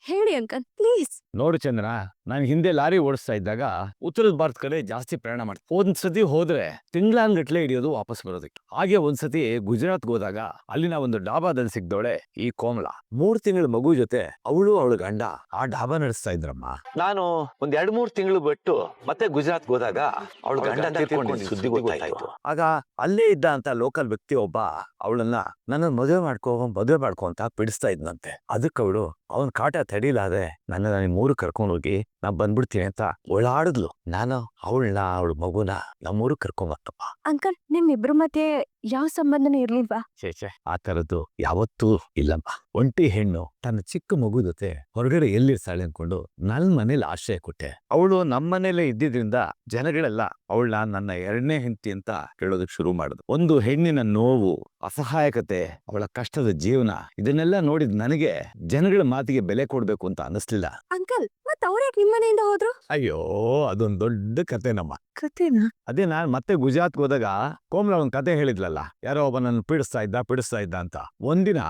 ಹೇಳಿ uncle please. ನೋಡು ಚಂದ್ರ, ನಾನು ಹಿಂದೆ ಲಾರಿ ಓಡಿಸ್ತಾ ಇದ್ದಾಗ ಉತ್ತರದ ಭಾರತ ಕಡೆ ಜಾಸ್ತಿ ಪ್ರಯಾಣ ಮಾಡ್ತೀನಿ. ಒಂದ್ಸತಿ ಹೋದ್ರೆ ತಿಂಗ್ಳಾನ್ಗಟ್ಲೆ ಹಿಡಿಯೋದು ವಾಪಸ್ ಬರೋದಕ್ಕೆ. ಹಾಗೆ ಒಂದ್ಸತಿ ಗುಜರಾತ್ಗೆ ಹೋದಾಗ ಅಲ್ಲಿನ ಒಂದು ಡಾಬಾದಲ್ಲಿ ಸಿಕ್ದವಳೆ ಈ ಕೋಮಲ. 3 ತಿಂಗಳ ಮಗು ಜೊತೆ ಅವಳ ಗಂಡ ಆ ಡಾಬಾ ನಡೆಸ್ತಾ ಇದ್ರಮ್ಮ. ನಾನು ಒಂದ್ 2-3 ತಿಂಗಳು ಬಿಟ್ಟು ಮತ್ತೆ ಗುಜರಾತ್ಗೆ ಹೋದಾಗ ಅವಳ ಗಂಡ ತೀರ್ಕೊಂಡಿದ್ದ ಸುದ್ದಿ ಗೊತ್ತಾಯ್ತು. ಆಗ ಅಲ್ಲೇ ಇದ್ದ ಅಂತ ಲೋಕಲ್ ವ್ಯಕ್ತಿ ಒಬ್ಬ ಅವಳನ್ನ ನನ್ನ ಮದುವೆ ಮಾಡ್ಕೊ ಅಂತ ಬಿಡಿಸ್ತಾ ಇದ್ನಂತೆ. ಅದಕ್ಕೆ ಅವನ್ ಕಾಟ ತಡಿಲಾದೆ ನನ್ನ ನಿಮ್ಮೂರು ಕರ್ಕೊಂಡು ಹೋಗಿ ನಾ ಬಂದ್ಬಿಡ್ತೀನಿ ಅಂತ ಓಡಾಡಿದ್ಲು. ನಾನು ಅವಳ ಮಗುನ ನಮ್ಮೂರು ಕರ್ಕೊಂಬತ್ತಪ್ಪ. ಅಂಕಲ್ ನಿಮ್ಮಿಬ್ರ ಮಧ್ಯೆ ಯಾವ ಸಂಬಂಧನೂ ಇರ್ಲಿಲ್ವಾ? ಚೇಚೆ, ಆ ತರದ್ದು ಯಾವತ್ತೂ ಇಲ್ಲಮ್ಮ. ಒಂಟಿ ಹೆಣ್ಣು ತನ್ನ ಚಿಕ್ಕ ಮಗು ಜೊತೆ ಹೊರಗಡೆ ಎಲ್ಲಿರ್ತಾಳೆ ಅನ್ಕೊಂಡು ನನ್ ಮನೇಲಿ ಆಶ್ರಯ ಕೊಟ್ಟೆ. ಅವಳು ನಮ್ಮನೇಲೆ ಇದ್ದಿದ್ರಿಂದ ಜನಗಳೆಲ್ಲ ಅವಳನ್ನ ನನ್ನ 2ನೇ ಹೆಂಡತಿ ಅಂತ ಹೇಳೋದಕ್ ಶುರು ಮಾಡಿದ್ರು. ಒಂದು ಹೆಣ್ಣಿನ ನೋವು, ಅಸಹಾಯಕತೆ, ಅವಳ ಕಷ್ಟದ ಜೀವನ ಇದನ್ನೆಲ್ಲ ನೋಡಿದ್ ನನಗೆ ಜನಗಳ ಮಾತಿಗೆ ಬೆಲೆ ಕೊಡ್ಬೇಕು ಅಂತ ಅನಿಸ್ಲಿಲ್ಲ. ಅಂಕಲ್ ಮತ್ ಅವ್ರ್ಯಾಕ್ ನಿಮ್ಮನೆಯಿಂದ ಹೋದ್ರು? ಅಯ್ಯೋ, ಅದೊಂದ್ ದೊಡ್ಡ ಕಥೆನಮ್ಮ. ಕತೆನಾ? ಅದೇ ನಾನ್ ಮತ್ತೆ ಗುಜರಾತ್ಗೆ ಹೋದಾಗ ಕೋಮಲ ಒಂದ್ ಕತೆ ಹೇಳಿದ್ಲಲ್ಲ, ಯಾರೋ ಒಬ್ಬ ನನ್ನ ಪೀಡಿಸ್ತಾ ಇದ್ದ ಅಂತ. ಒಂದಿನ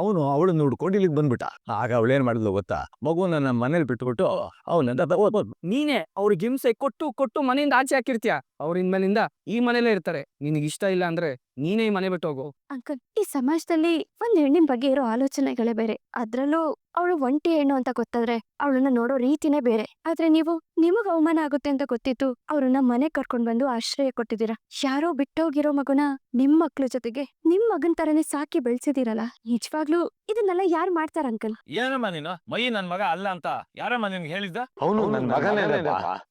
ಅವನು ಅವಳನ್ನ ಹುಡ್ಕೊಂಡು ಇಲ್ಲಿಗೆ ಬಂದ್ಬಿಟ್ಟ. ಆಗ ಅವಳೇನ್ ಮಾಡಿದ್ಲು ಗೊತ್ತಾ? ಮಗು ನನ್ನ ಮನೇಲಿ ಬಿಟ್ಬಿಟ್ಟು ಅವನನ್ನ ನೀನೇ ಅವ್ರಿಗೆ ಹಿಂಸೆ ಕೊಟ್ಟು ಮನೆಯಿಂದ ಆಚೆ ಹಾಕಿರ್ತೀಯ. ಅವ್ರ ಇನ್ಮೇಲಿಂದ ಈ ಮನೇಲೇ ಇರ್ತಾರೆ. ನಿನಗೆ ಇಷ್ಟ ಇಲ್ಲ ಅಂದ್ರೆ ನೀನೇ ಈ ಮನೆ ಬಿಟ್ಟು ಹೋಗು. ಅಂಕಲ್, ಈ ಸಮಾಜದಲ್ಲಿ ಒಂದ್ ಹೆಣ್ಣಿನ ಬಗ್ಗೆ ಇರೋ ಆಲೋಚನೆಗಳೇ ಬೇರೆ. ಅದ್ರಲ್ಲೂ ಅವಳು ಒಂಟಿ ಹೆಣ್ಣು ಅಂತ ಗೊತ್ತಾದ್ರೆ ಅವಳನ್ನ ನೋಡೋ ರೀತಿನೇ ಬೇರೆ. ಆದ್ರೆ ನೀವು ನಿಮಗ್ ಅವಮಾನ ಆಗುತ್ತೆ ಅಂತ ಗೊತ್ತಿತ್ತು ಅವ್ರನ್ನ ಮನೆ ಕರ್ಕೊಂಡ್ ಬಂದು ಆಶ್ರಯ ಕೊಟ್ಟಿದ್ದೀರಾ. ಯಾರೋ ಬಿಟ್ಟೋಗಿರೋ ಮಗುನ ನಿಮ್ ಮಕ್ಳ ಜೊತೆಗೆ ನಿಮ್ ಮಗನ್ ತರನೇ ಸಾಕಿ ಬೆಳ್ಸಿದಿರಲ್ಲ. ನಿಜವಾಗ್ಲೂ ಇದನ್ನೆಲ್ಲ ಯಾರ್ ಮಾಡ್ತಾರ ಅಂಕಲ್? ಏನಮ್ಮ ನೀನು ಮೈ ನನ್ ಮಗ ಅಲ್ಲ ಅಂತ ಯಾರಮ್ಮ ನಿನ್ಗೆ ಹೇಳಿದ್ದ? ಅವನು ನನ್ ಮಗನೇ.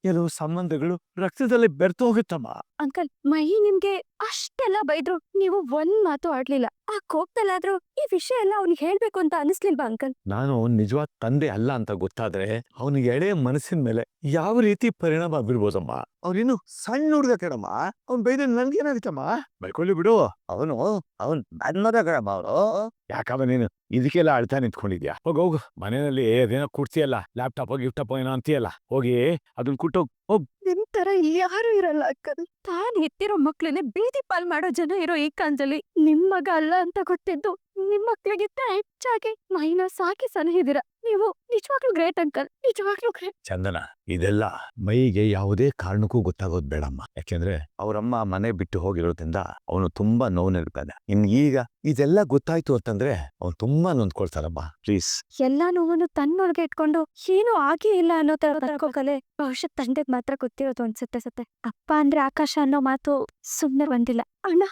ಕೆಲವು ಸಂಬಂಧಗಳು ರಕ್ತದಲ್ಲಿ ಬೆರ್ತು ಹೋಗುತ್ತಮ್ಮ. ಅಂಕಲ್, ಮಹಿ ನಿಮ್ಗೆ ಅಷ್ಟೆಲ್ಲ ಬೈದ್ರು ನೀವು ಒಂದ್ ಮಾತು ಆಡ್ಲಿಲ್ಲ. ಆ ಕೋಪದಲ್ಲಾದ್ರೂ ಈ ವಿಷಯ ಎಲ್ಲ ಅವ್ನಿಗೆ ಹೇಳ್ಬೇಕು ಅಂತ ಅನಿಸ್ಲಿಲ್ವಾ ಅಂಕಲ್? ನಾನು ನಿಜವಾದ ತಂದೆ ಅಲ್ಲ ಅಂತ ಗೊತ್ತಾದ್ರೆ ಅವನಿಗೆ ಎಳೆ ಮನಸ್ಸಿನ ಮೇಲೆ ಯಾವ ರೀತಿ ಪರಿಣಾಮ ಬೀರ್ಬೋದಮ್ಮ. ಅವ್ನಿನ್ನು ಸಣ್ಣ ಹುಡುಗ ಕಣಮ್ಮ. ಅವ್ನ್ ಬೈದ್ರೆ ನನ್ಗೇನಾಗುತ್ತಮ್ಮ? ಬೈಕೊಳ್ಳಿ ಬಿಡು. ಅವನ್ ನನ್ ಮಗ ಕಣಮ್ಮ ಅವನು. ಯಾಕಮ್ಮ ನೀನು ಇದಕ್ಕೆಲ್ಲ ಅಳ್ತಾ ನಿಂತ್ಕೊಂಡಿದ್ಯಾ? ಹೋಗು ಮನೆಯಲ್ಲಿ ಅದೇನೋ ಕುಡ್ತಿಯಲ್ಲ, ಲ್ಯಾಪ್ಟಾಪ್ ಗಿಫ್ಟಾಪ್ ಏನೋ ಅಂತೀಯಲ್ಲ, ಹೋಗಿ ಅದನ್ನ ಕುಟ್ಟೋಗ್ ಹೋಗ್. ನಿಮ್ ತರ ಯಾರು ಇರಲ್ಲ ಅಂಕಲ್. ತಾನ್ ಹೆತ್ತಿರೋ ಮಕ್ಳನ್ನೇ ಬೀದಿ ಪಾಲ್ ಮಾಡೋ ಜನ ಇರೋ ಈ ಕಾಲದಲ್ಲಿ ನಿಮ್ ಮಗ ಅಲ್ಲ ಅಂತ ಗೊತ್ತಿದ್ದು ನಿಮ್ ಮಕ್ಳಿಗಿಂತ ಹೆಚ್ಚಾಗಿ ಮೈನ ಸಾಕಿ ಸಲಹಿದಿರ. ನೀವು ನಿಜವಾಗ್ಲೂ ಗ್ರೇಟ್ ಅಂಕಲ್, ನಿಜವಾಗ್ಲೂ ಗ್ರೇಟ್. ಚಂದನ, ಇದೆಲ್ಲ ಮೈಗೆ ಯಾವುದೇ ಕಾರಣಕ್ಕೂ ಗೊತ್ತಾಗೋದ್ ಬೇಡಮ್ಮ. ಯಾಕೆಂದ್ರೆ ಅವ್ರಮ್ಮ ಮನೆ ಬಿಟ್ಟು ಹೋಗಿರೋದ್ರಿಂದ ಅವನು ತುಂಬಾ ನೋವಿನಲ್ಲಿರ್ತಾನೆ. ಈಗ ಇದೆಲ್ಲ ಗೊತ್ತಾಯ್ತು ಅಂತಂದ್ರೆ ಅವ್ನು ತುಂಬಾ ನೊಂದ್ಕೊಳ್ತಾರಮ್ಮ. ಪ್ಲೀಸ್. ಎಲ್ಲಾ ನೋವನ್ನು ತನ್ನೊಳಗೆ ಇಟ್ಕೊಂಡು ಏನೂ ಆಗೇ ಇಲ್ಲ ಅನ್ನೋ ತರ ತಡ್ಕೋಕಲೆ ಬಹುಶಃ ತಂದೆಗ್ ಮಾತ್ರ ಗೊತ್ತಿರೋದು ಅನ್ಸುತ್ತೆ. ಅಪ್ಪ ಅಂದ್ರೆ ಆಕಾಶ ಅನ್ನೋ ಮಾತು ಸುಮ್ನೆ ಬಂದಿಲ್ಲ. ಅಣ್ಣ,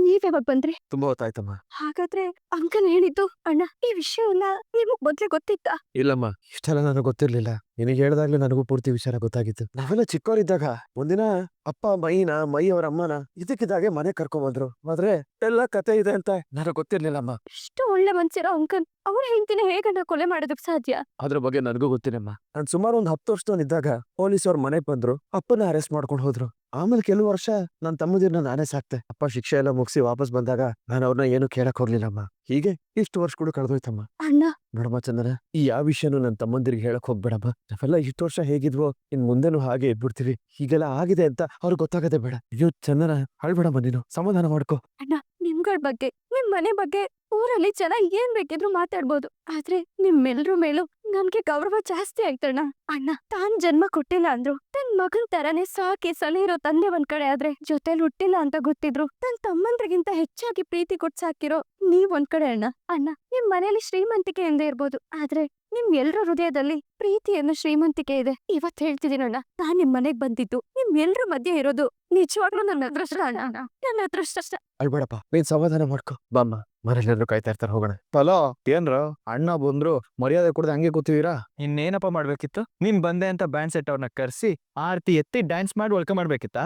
ನೀವ್ಯಾವಾಗ ಬಂದ್ರಿ? ತುಂಬಾ ಹೊತ್ತಾಯ್ತಮ್ಮ. ಹಾಗಾದ್ರೆ ಅಂಕಲ್ ಹೇಳಿದ್ದು ಅಣ್ಣ ಈ ವಿಷಯ ಎಲ್ಲ ನಿಮಗ್ ಮೊದ್ಲೇ ಗೊತ್ತಿತ್ತಾ? ಇಲ್ಲಮ್ಮ, ಇಷ್ಟೆಲ್ಲ ನನಗೆ ಗೊತ್ತಿರ್ಲಿಲ್ಲ. ನಿನಗೆ ಹೇಳ್ದಾಗ್ಲೂ ನನಗೂ ಪೂರ್ತಿ ವಿಚಾರ ಗೊತ್ತಾಗಿತ್ತು. ನಾವೆಲ್ಲ ಚಿಕ್ಕವರಿದ್ದಾಗ ಒಂದಿನ ಅಪ್ಪ ಮೈ ಅವ್ರ ಅಮ್ಮನ ಇದಕ್ಕಿದ್ದಾಗೆ ಮನೆ ಕರ್ಕೊಂಬಂದ್ರು. ಆದ್ರೆ ಎಲ್ಲ ಕತೆ ಇದೆ ಅಂತ ನನಗೆ ಗೊತ್ತಿರ್ಲಿಲ್ಲಮ್ಮ. ಇಷ್ಟು ಒಳ್ಳೆ ಮನ್ಸಿರೋ ಅಂಕಲ್ ಅವ್ರ ಹೆಂಡತಿನ ಹೇಗಣ್ಣ ಕೊಲೆ ಮಾಡೋದಕ್ ಸಾಧ್ಯ? ಅದ್ರ ಬಗ್ಗೆ ನನಗೂ ಗೊತ್ತಿಲ್ಲಮ್ಮ. ನಾನ್ ಸುಮಾರು ಒಂದ್ 10 ವರ್ಷದವನಿದ್ದಾಗ ಪೊಲೀಸವ್ರ ಮನೆಗ್ ಬಂದ್ರು. ಅಪ್ಪನ ಅರೆಸ್ಟ್ ಮಾಡ್ಕೊಂಡು ಹೋದ್ರು. ಆಮೇಲೆ ಕೆಲವು ವರ್ಷ ನನ್ ತಮ್ಮದಿರ್ನ ನಾನೇ ಸಾಕ್ತೆ. ಅಪ್ಪ ಶಿಕ್ಷೆ ಎಲ್ಲ ಮುಗಿಸಿ ವಾಪಸ್ ಬಂದಾಗ ನಾನು ಅವ್ರನ್ನ ಏನು ಕೇಳಕ್ ಹೋಗ್ಲಿಲ್ಲಮ್ಮ. ಹೀಗೆ ಇಷ್ಟು ವರ್ಷಗಳು ಕಳೆದೋಯ್ತಮ್ಮ. ಅಣ್ಣ, ನೋಡಮ್ಮ ಚಂದನ, ಈ ಯಾವ ವಿಷಯನೂ ನನ್ ತಮ್ಮಂದಿರಿಗೆ ಹೇಳಕ್ ಹೋಗ್ಬೇಡಮ್ಮ. ನಾವೆಲ್ಲ ಇಷ್ಟು ವರ್ಷ ಹೇಗಿದ್ವೋ ಇನ್ ಮುಂದೆನೂ ಹಾಗೆ ಇದ್ಬಿಡ್ತೀವಿ. ಹೀಗೆಲ್ಲ ಆಗಿದೆ ಅಂತ ಅವ್ರಿಗೆ ಗೊತ್ತಾಗದೆ ಬೇಡ. ಅಯ್ಯೋ ಚಂದನ, ಅಳ್ಬೇಡಮ್ಮ, ನೀನು ಸಮಾಧಾನ ಮಾಡ್ಕೊ. ಅಣ್ಣ, ನಿಮ್ಗಳ ಬಗ್ಗೆ ನಿಮ್ ಮನೆ ಬಗ್ಗೆ ಊರಲ್ಲಿ ಜನ ಏನ್ ಬೇಕಿದ್ರು ಮಾತಾಡ್ಬೋದು. ಆದ್ರೆ ನಿಮ್ಮೆಲ್ರ ಮೇಲೂ ನನ್ಗೆ ಗೌರವ ಜಾಸ್ತಿ ಆಯ್ತಣ್ಣ. ಅಣ್ಣ ತಾನ್ ಜನ್ಮ ಕೊಟ್ಟಿಲ್ಲ ಅಂದ್ರು ತನ್ ಮಗನ್ ತರಾನೇ ಸಾಕಿ ಸಲಹಿರೋ ತಂದೆ ಒಂದ್ ಕಡೆ ಆದ್ರೆ ಜೊತೆಲಿ ಹುಟ್ಟಿಲ್ಲ ಅಂತ ಗೊತ್ತಿದ್ರು ತನ್ ತಮ್ಮಂದ್ರಿಗಿಂತ ಹೆಚ್ಚಾಗಿ ಪ್ರೀತಿ ಕೊಟ್ ಸಾಕಿರೋ ನೀವ್ ಒಂದ್ ಕಡೆ ಅಣ್ಣ. ಅಣ್ಣ, ನಿಮ್ ಮನೇಲಿ ಶ್ರೀಮಂತಿಕೆ ಎಂದೇ ಇರ್ಬೋದು, ಆದ್ರೆ ನಿಮ್ ಎಲ್ರ ಹೃದಯದಲ್ಲಿ ಪ್ರೀತಿ ಅನ್ನೋ ಶ್ರೀಮಂತಿಕೆ ಇದೆ. ಇವತ್ ಹೇಳ್ತಿದ್ದೀನಣ್ಣ, ನಾನ್ ನಿಮ್ ಮನೆಗ್ ಬಂದಿದ್ದು ನಿಮ್ ಎಲ್ರ ಮಧ್ಯೆ ಇರೋದು ನಿಜವಾಗ್ಲೂ ನನ್ನ ಅದೃಷ್ಟ ಅಣ್ಣ, ನನ್ನ ಅದೃಷ್ಟ. ಅಳ್ಬೇಡಪ್ಪ, ನೀನ್ ಸಮಾಧಾನ ಮಾಡ್ಕೊ. ಬಾಮ್ಮ, ಮನೇಲೆಲ್ಲರೂ ಕಾಯ್ತಾ ಇರ್ತಾರೆ, ಹೋಗೋಣ. ಹಲೋ, ಏನ್ರ ಅಣ್ಣ ಬಂದ್ರು ಮರ್ಯಾದೆ ಕೊಡದೆ ಹಂಗೆ ಕೂತೀರಾ? ಇನ್ನೇನಪ್ಪ ಮಾಡ್ಬೇಕಿತ್ತು? ನೀನ್ ಬಂದೆ ಅಂತ ಬ್ಯಾಂಡ್ ಸೆಟ್ ಅವ್ರನ್ನ ಕರ್ಸಿ ಆರ್ತಿ ಎತ್ತಿ ಡ್ಯಾನ್ಸ್ ಮಾಡಿ ವೆಲ್ಕಮ್ ಮಾಡ್ಬೇಕಿತ್ತಾ?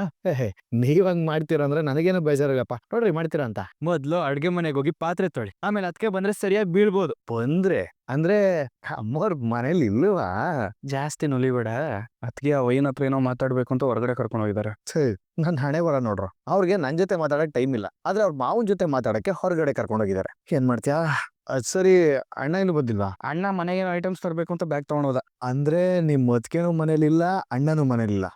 ನೀವ್ ಹಂಗ್ ಮಾಡ್ತೀರಾ ಅಂದ್ರೆ ನನಗೇನು ಬೇಜಾರಿಲ್ಲಪ್ಪ. ನೋಡ್ರಿ ಮಾಡ್ತೀರಾ ಅಂತ. ಮೊದ್ಲು ಅಡ್ಗೆ ಮನೆಗೆ ಹೋಗಿ ಪಾತ್ರೆ ತೊಳಿ, ಆಮೇಲೆ ಅದಕ್ಕೆ ಬಂದ್ರೆ ಸರಿಯಾಗಿ ಬೀಳ್ಬೋದು. ಬಂದ್ರೆ ಅಂದ್ರೆ ಅಮ್ಮವ್ರ ಮನೇಲಿ ಇಲ್ವಾ? ಜಾಸ್ತಿ ನುಲಿಬೇಡ. ಅದಕ್ಕೆ ಆ ವೈನ್ ಹತ್ರ ಏನೋ ಮಾತಾಡ್ಬೇಕು ಅಂತ ಹೊರಗಡೆ ಕರ್ಕೊಂಡು ಹೋಗಿದ್ದಾರೆ. ನನ್ ಹಣೆ ಬರ ನೋಡ್ರು. ಅವ್ರಿಗೆ ನನ್ ಜೊತೆ ಮಾತಾಡಕ್ ಟೈಮ್ ಇಲ್ಲ, ಆದ್ರೆ ಅವ್ರ ಮಾವನ್ ಜೊತೆ ಮಾತಾಡಕ್ಕೆ ಹೊರಗಡೆ ಕರ್ಕೊಂಡೋಗಿದ್ದಾರೆ. ಏನ್ ಮಾಡ್ತೀಯಾ? ಅದ್ ಸರಿ, ಅಣ್ಣ ಇನ್ನು ಬಂದಿಲ್ವಾ? ಅಣ್ಣ ಮನೆಗೆ ಐಟಮ್ಸ್ ತರಬೇಕು ಅಂತ ಬ್ಯಾಗ್ ತಗೊಂಡೋದ. ಅಂದ್ರೆ ನಿಮ್ ಅದ್ಕೇನು ಮನೇಲಿಲ್ಲ, ಅಣ್ಣನೂ ಮನೇಲಿಲ್ಲ.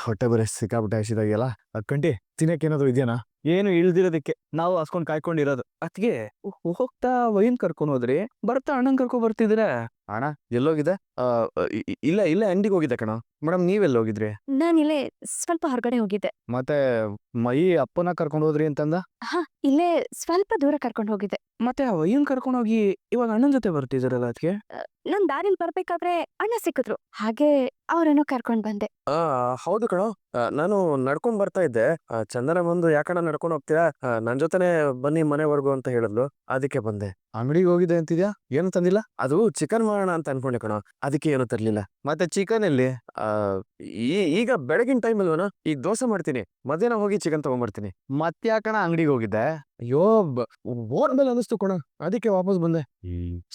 ಹೊಟ್ಟೆ ಬರೀ ಸಿಕ್ಕಾಬಿಟ್ಟೆ ಹಸಿದಾಗಿಲ್ಲ. ಅಕ್ಕಂಟಿ ತಿನ್ನಕ್ಕೇನಾದ್ರು ಇದೆಯಾ? ಏನು ಇಳ್ದಿರೋದಕ್ಕೆ ನಾವು ಹಸ್ಕೊಂಡ್ ಕಾಯ್ಕೊಂಡಿರೋದು. ಅದ್ಗೆ ಹೋಗ್ತಾ ವೈನ್ ಕರ್ಕೊಂಡು ಹೋದ್ರಿ, ಬರ್ತಾ ಅಣ್ಣನ್ ಕರ್ಕೊಂಡ್ ಬರ್ತಿದ್ರೆ ಅಣ್ಣ ಎಲ್ಲೋಗಿದೆ? ಇಲ್ಲ ಅಂಗಡಿಗೆ ಹೋಗಿದ್ದೆ ಕಣ. ಮೇಡಮ್ ನೀವೆಲ್ಲ ಹೋಗಿದ್ರಿ? ನಾನಿಲ್ಲೇ ಸ್ವಲ್ಪ ಹೊರಗಡೆ ಹೋಗಿದ್ದೆ. ಮತ್ತೆ ಮೈ ಅಪ್ಪನ ಕರ್ಕೊಂಡು ಹೋದ್ರಿ ಅಂತಂದ. ಹಾ, ಇಲ್ಲೇ ಸ್ವಲ್ಪ ದೂರ ಕರ್ಕೊಂಡು ಹೋಗಿದ್ದೆ. ಮತ್ತೆ ಅಯ್ಯನ್ ಕರ್ಕೊಂಡೋಗಿ ಇವಾಗ ಅಣ್ಣನ ಜೊತೆ ಬರ್ತಿದಾರಲ್ಲ ಅದಕ್ಕೆ? ನಾನ್ ದಾರಿಲ್ ಬರ್ಬೇಕಾದ್ರೆ ಅಣ್ಣ ಸಿಕ್ಕಿದ್ರು, ಹಾಗೆ ಅವ್ರನ್ನೋ ಕರ್ಕೊಂಡ್ ಬಂದೆ. ಹೌದು ಕಣೋ. ನಾನು ನಡ್ಕೊಂಡ್ ಬರ್ತಾ ಇದ್ದೆ. ಚಂದನ ಬಂದು ಯಾಕಣ್ಣ ನಡ್ಕೊಂಡ್ ಹೋಗ್ತೀರಾ, ನನ್ ಜೊತೆನೆ ಬನ್ನಿ ಮನೆವರೆಗೂ ಅಂತ ಹೇಳಿದ್ಲು, ಅದಕ್ಕೆ ಬಂದೆ. ಅಂಗಡಿಗೆ ಹೋಗಿದೆ ಅಂತಿದ್ಯಾ, ಏನು ತಂದಿಲ್ಲ? ಅದು ಚಿಕನ್ ಮಾಡೋಣ ಅಂತ ಅನ್ಕೊಂಡೆ ಕಣೋ, ಅದಕ್ಕೆ ಏನು ತರ್ಲಿಲ್ಲ. ಮತ್ತೆ ಚಿಕನ್ ಎಲ್ಲಿ? ಈಗ ಬೆಳಗಿನ ಟೈಮ್ ಅಲ್ವನ, ಈಗ ದೋಸೆ ಮಾಡ್ತೀನಿ, ಮಧ್ಯಾಹ್ನ ಹೋಗಿ ಚಿಕನ್ ತಗೊಂಡ್ಬರ್ತೀನಿ. ಮತ್ತ್ಯಾಕಣ ಅಂಗಡಿಗೆ ಹೋಗಿದ್ದೆ? ಅಯ್ಯೋ ಹೋದ್ಮೇಲೆ ಅನಿಸ್ತು ಕಣ, ಅದಕ್ಕೆ ವಾಪಸ್ ಬಂದೆ.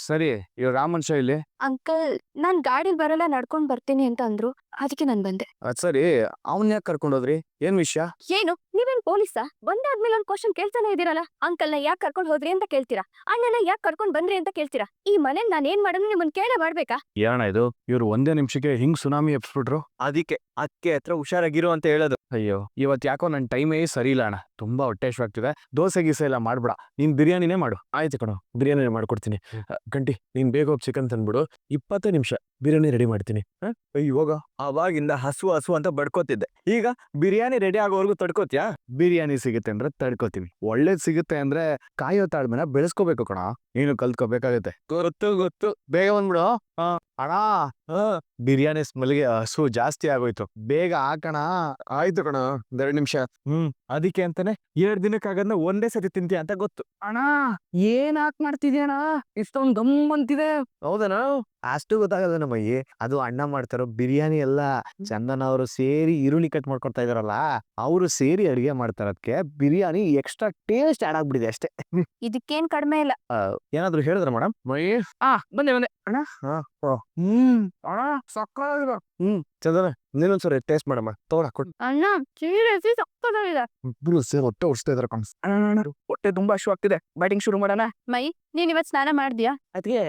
ಸರಿ, ಇವ್ ರಾಮನ್ ಇಲ್ಲಿ. ಅಂಕಲ್, ನಾನ್ ಗಾಡಿಲ್ ಬರಲ್ಲ, ನಡ್ಕೊಂಡ್ ಬರ್ತೀನಿ ಅಂತ ಅಂದ್ರು, ಅದಕ್ಕೆ ನಾನ್ ಬಂದೆ. ಅದ್ ಸರಿ, ಅವನ್ ಯಾಕೆ ಕರ್ಕೊಂಡೋದ್ರಿ, ಏನ್ ವಿಷಯ? ಏನು, ನೀವೇನ್ ಪೊಲೀಸಾ? ಬಂದಾದ್ಮೇಲೆ ಒಂದ್ ಕ್ವಶನ್ ಕೇಳ್ತಾನೆ ಇದೀರಲ್ಲ. ಅಂಕಲ್ನ ಯಾಕೆ ಕರ್ಕೊಂಡ್ ಹೋದ್ರಿ ಅಂತ ಕೇಳ್ತೀರಾ, ಅಣ್ಣನ ಯಾಕೆ ಕರ್ಕೊಂಡ್ ಬಂದ್ರಿ ಅಂತ ಕೇಳ್ತೀರಾ. ಈ ಮನೇಲಿ ನಾನ್ ಏನ್ ಮಾಡೋದು ನಿಮ್ಮನ್ ಕೇಳೇ ಮಾಡ್ಬೇಕಾ? ಏನಣ್ಣ ಇದು, ಇವ್ರು ಒಂದೇ ನಿಮಿಷಕ್ಕೆ ಹಿಂಗ್ ಸುನಾಮಿ ಎಬ್ಸ್ಬಿಟ್ರು. ಅದಕ್ಕೆ ಅಕ್ಕೆ ಹತ್ರ ಹುಷಾರಾಗಿರು ಅಂತ ಹೇಳೋದು. ಅಯ್ಯೋ, ಇವತ್ ಯಾಕೋ ನನ್ ಟೈಮೇ ಸರಿ ಇಲ್ಲ ಅಣ್ಣ, ತುಂಬಾ ಹೊಟ್ಟೆ ಆಗ್ತಿದೆ. ದೋಸೆ ಗೀಸೆ ಎಲ್ಲ ಮಾಡ್ಬೇಡ, ನೀನ್ ಬಿರಿಯಾನಿನೇ ಮಾಡು. ಆಯ್ತು ಕಣೋ, ಬಿರಿಯಾನಿ ಮಾಡ್ಕೊಡ್ತೀನಿ. ಗಂಟಿ, ನೀನ್ ಬೇಗ ಹೋಗಿ ಚಿಕನ್ ತಂದ್ಬಿಡು, 20 ನಿಮಿಷ ಬಿರಿಯಾನಿ ರೆಡಿ ಮಾಡ್ತೀನಿ. ಇವಾಗ ಅವಾಗಿಂದ ಹಸು ಹಸು ಅಂತ ಬಡ್ಕೋತಿದ್ದೆ, ಈಗ ಬಿರಿಯಾನಿ ರೆಡಿ ಆಗೋವರೆಗೂ ತಡ್ಕೋತ್ಯಾ? ಬಿರಿಯಾನಿ ಸಿಗುತ್ತೆ ಅಂದ್ರೆ ತಡ್ಕೋತೀವಿ, ಒಳ್ಳೇದ್ ಸಿಗುತ್ತೆ ಅಂದ್ರೆ ಕಾಯೋ ತಾಳ್ಮೆನ ಬೆಳೆಸ್ಕೋಬೇಕು ಕಣ, ನೀನು ಕಲ್ತ್ಕೋಬೇಕಾಗತ್ತೆ. ಗೊತ್ತು, ಬೇಗ ಬಂದ್ಬಿಡು. ಅಣ್ಣ, ಬಿರಿಯಾನಿ ಸ್ಮೆಲ್ಗೆ ಹಸು ಜಾಸ್ತಿ ಆಗೋಯ್ತು, ಬೇಗ ಹಾಕಣ. ಆಯ್ತು ಕಣ, 2 ನಿಮಿಷ. ಅದಕ್ಕೆ ಅಂತಾನೆ 2 ದಿನಕ್ಕಾಗದ್ನ ಒಂದೇ ಸತಿ ತಿಂತೀಯ ಅಂತ ಗೊತ್ತು. ಅಣ್ಣ, ಏನ್ ಹಾಕ್ ಮಾಡ್ತಿದ್ಯಣ, ಇಷ್ಟೊಂದ್ ಗಮ್ ಅಂತಿದೆ. ಹೌದನಾ? ಅಷ್ಟು ಗೊತ್ತಾಗಲ್ಲ ನಮ್ಮಯ್ಯ, ಅದು ಅಣ್ಣ ಮಾಡ್ತಾರೋ ಬಿರಿಯಾನಿ ಎಲ್ಲ. ಚಂದನ ಅವರು ಸೇರಿ ಈರುಳ್ಳಿ ಕಟ್ ಮಾಡ್ಕೊಡ್ತಾ ಇದಾರಲ್ಲ, ಅವರು ಸೇರಿ ಅಡಿಗೆ ಮಾಡ್ತಾರದಕ್ಕೆ ಬಿರಿಯಾನಿ ಎಕ್ಸ್ಟ್ರಾ ಟೇಸ್ಟ್ ಆಡ್ ಆಗ್ಬಿಟ್ಟಿದೆ ಅಷ್ಟೇ. ಇದಕ್ಕೇನ್ ಕಡಿಮೆ ಇಲ್ಲ. ಏನಾದ್ರು ಹೇಳಿದ್ರ ಮೇಡಮ್? ಬಂದೆ ಅಣ್ಣ. ಅಣ್ಣ ಸಕ್ಕತ್ತಾಗಿದೆ. ಚಂದನ, ನೀನೊಂದ್ಸರಿ ಟೇಸ್ಟ್ ಮಾಡಮ್ಮ, ತಗೊಳ ಕೊಟ್ಟು. ಅಣ್ಣ, ಸೀರಿಯಸ್ಲಿ ಸಕ್ಕತ್ತಾಗಿದೆ. ಇಬ್ರು ಸೇರಿ ಹೊಟ್ಟೆ ಉಡ್ಸ್ತಾ ಇದಾರೆ ಕಾಣಿಸ್. ಹೊಟ್ಟೆ ತುಂಬಾ ಹಶು ಆಗ್ತಿದೆ, ಬ್ಯಾಟಿಂಗ್ ಶುರು ಮಾಡೋಣ. ಮೈ, ನೀನ್ ಇವತ್ ಸ್ನಾನ ಮಾಡ್ದ್ಯಾ? ಅದಕ್ಕೆ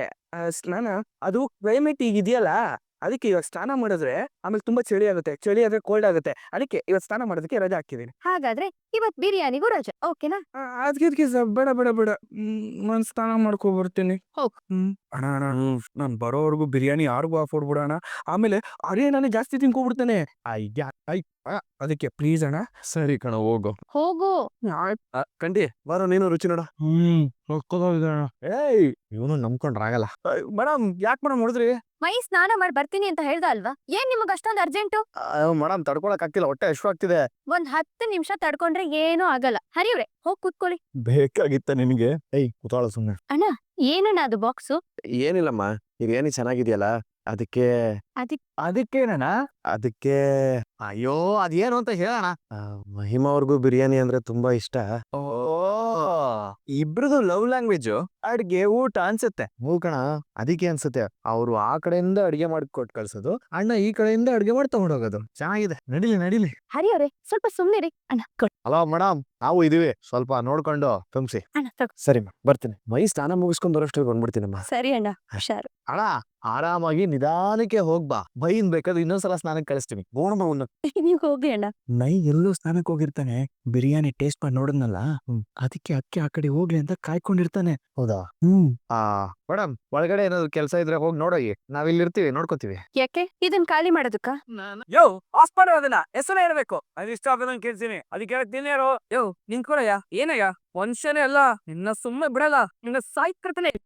ಸ್ನಾನ, ಅದು ಕ್ಲೈಮೇಟ್ ಈಗ ಇದೆಯಲ್ಲ, ಅದಕ್ಕೆ ಇವಾಗ ಸ್ನಾನ ಮಾಡಿದ್ರೆ ಆಮೇಲೆ ತುಂಬಾ ಚಳಿ ಆಗುತ್ತೆ, ಚಳಿ ಆದ್ರೆ ಕೋಲ್ಡ್ ಆಗುತ್ತೆ, ಅದಕ್ಕೆ ಇವತ್ತು ಸ್ನಾನ ಮಾಡೋದಕ್ಕೆ ರಜೆ ಹಾಕಿದ್ದೀನಿ. ಹಾಗಾದ್ರೆ ಇವತ್ ಬಿರಿಯಾನಿಗೂ ರಜೆ, ಓಕೆನಾ? ಅದಕ್ಕೆ ಬೇಡ ಬೇಡ ಬೇಡ, ನಾನು ಸ್ನಾನ ಮಾಡ್ಕೊ ಬರ್ತೀನಿ. ಹೋಗ್. ಅಣ್ಣ ನಾನು ಬರೋವರೆಗೂ ಬಿರಿಯಾನಿ ಯಾರಿಗೂ ಆಫರ್ ಬಿಡೋಣ, ಆಮೇಲೆ ಅರೇ ನಾನು ಜಾಸ್ತಿ ತಿನ್ಕೊಬಿಡ್ತೇನೆ. ಅದಕ್ಕೆ ಪ್ಲೀಸ್ ಅಣ್ಣ. ಸರಿ ಕಣ, ಹೋಗು. ಹೋಗು. ಕಂಡಿ ಬಾರೋ, ನೀನು ರುಚಿ ನೋಡ. ಏಯ್, ಇವನು ನಂಬ್ಕೊಂಡ್ರಾಗಲ್ಲ. ಮೇಡಮ್, ಯಾಕೆ ಮೇಡಮ್ ಹೊಡೆದ್ರಿ? ಮೈ, ಸ್ನಾನ ಮಾಡಿ ಬರ್ತೀನಿ ಅಂತ ಹೇಳ್ದ ಅಲ್ವಾ, ಏನ್ ನಿಮಗ್ ಅಷ್ಟೊಂದ್ ಅರ್ಜೆಂಟು? ಮೇಡಮ್, ತಡ್ಕೊಳಕ್ ಆಗ್ತಿಲ್ಲ, ಹೊಟ್ಟೆ ಹಶು ಆಗ್ತಿದೆ. ಒಂದ್ 10 ನಿಮಿಷ ತಡ್ಕೊಂಡ್ರೆ ಏನೂ ಆಗಲ್ಲ. ಹರಿಯವ್ರೆ, ಹೋಗ್ ಕೂತ್ಕೊಳ್ಳಿ. ಬೇಕಾಗಿತ್ತ ನಿನಗೆ? ಏಯ್, ಕೂತಾಳ ಸುಮ್ನೆ. ಏನಣ್ಣ ಅದು ಬಾಕ್ಸು? ಏನಿಲ್ಲಮ್ಮ, ಬಿರಿಯಾನಿ ಚೆನ್ನಾಗಿದೆಯಲ್ಲ, ಅದಕ್ಕೆ. ಅದಕ್ಕೇನಣ್ಣ? ಅದಕ್ಕೆ ಅಯ್ಯೋ, ಅದೇನು ಅಂತ ಹೇಳೋಣ. ಮಹಿಮಾ ಅವ್ರಿಗೂ ಬಿರಿಯಾನಿ ಅಂದ್ರೆ ತುಂಬಾ ಇಷ್ಟ. ಇಬ್ರದು ಲವ್ ಲ್ಯಾಂಗ್ವೇಜ್ ಅಡ್ಗೆ ಊಟ ಅನ್ಸುತ್ತೆ. ಹೂ ಕಣ, ಅದಕ್ಕೆ ಅನ್ಸುತ್ತೆ. ಅವ್ರು ಆ ಕಡೆಯಿಂದ ಅಡ್ಗೆ ಮಾಡಿ ಕೊಟ್ಟು ಕಳ್ಸೋದು, ಅಣ್ಣ ಈ ಕಡೆಯಿಂದ ಅಡ್ಗೆ ಮಾಡಿ ತಗೊಂಡೋಗೋದು. ಚೆನ್ನಾಗಿದೆ, ನಡಿಲಿ. ಹರಿಯವ್ರೆ, ಸ್ವಲ್ಪ ಸುಮ್ನಿರಿ. ಅಣ್ಣ ಕೊಡ್. ಹಲೋ ಮೇಡಮ್, ನಾವು ಇದೀವಿ, ಸ್ವಲ್ಪ ನೋಡ್ಕೊಂಡು ತುಂಬಿಸಿ. ಅಣ್ಣ ತಗೋ. ಸರಿ ಬರ್ತೀನಿ. ಮೈ ಸ್ನಾನ ಮುಗಿಸ್ಕೊಂಡು ಬರೋಷ್ಟಿಗೆ ಬಂದ್ಬಿಡ್ತೀನಮ್ಮ. ಸರಿ ಅಣ್ಣ, ಹುಷಾರು. ಅಣ್ಣ, ಆರಾಮಾಗಿ ನಿಧಾನಕ್ಕೆ ಹೋಗ್ಬಾ, ಬೈನ್ ಬೇಕಾದ್ರೆ ಇನ್ನೊಂದ್ಸಲ ಸ್ನಾನಕ್ಕೆ ಕಳಿಸ್ತೀನಿ. ನೀವ್ ಹೋಗಿ ಅಣ್ಣ. ಮೈ ಎಲ್ಲೋ ಸ್ನಾನಕ್ಕೆ ಹೋಗಿರ್ತಾನೆ, ಬಿರಿಯಾನಿ ಟೇಸ್ಟ್ ಮಾಡಿ ನೋಡಿದ್ನಲ್ಲ, ಅದಕ್ಕೆ ಅಕ್ಕಿ ಆ ಕಡೆ ಹೋಗ್ಲಿ ಅಂತ ಕಾಯ್ಕೊಂಡಿರ್ತಾನೆ. ಹೌದಾ? ಮೇಡಮ್, ಒಳಗಡೆ ಏನಾದ್ರು ಕೆಲಸ ಇದ್ರೆ ಹೋಗಿ ನೋಡೋಗಿ, ನಾವಿಲ್ಲಿರ್ತೀವಿ, ನೋಡ್ಕೋತೀವಿ. ಯಾಕೆ ಇದನ್ ಖಾಲಿ ಮಾಡೋದಕ್ಕ? ಯೋ, ಆಫ್ ಮಾಡೋ ಅದನ್ನ, ಹೆಸರು ಹೇಳ್ಬೇಕು. ಅದು ಇಷ್ಟ ಆಗದಂಗೆ ಕೇಳ್ತೀನಿ, ಅದಕ್ಕೆ ತಿನ್ಯಾರೋ. ಯೋ, ನಿಂತ್ಕೊಳಯ್ಯ, ಏನಯ್ಯ, ಮನುಷ್ಯನೇ ಅಲ್ಲ, ನಿನ್ನ ಸುಮ್ಮನೆ ಬಿಡಲ್ಲ, ನಿನ್ನ ಸಾಯ್ತಿರ್ತಾನೆ.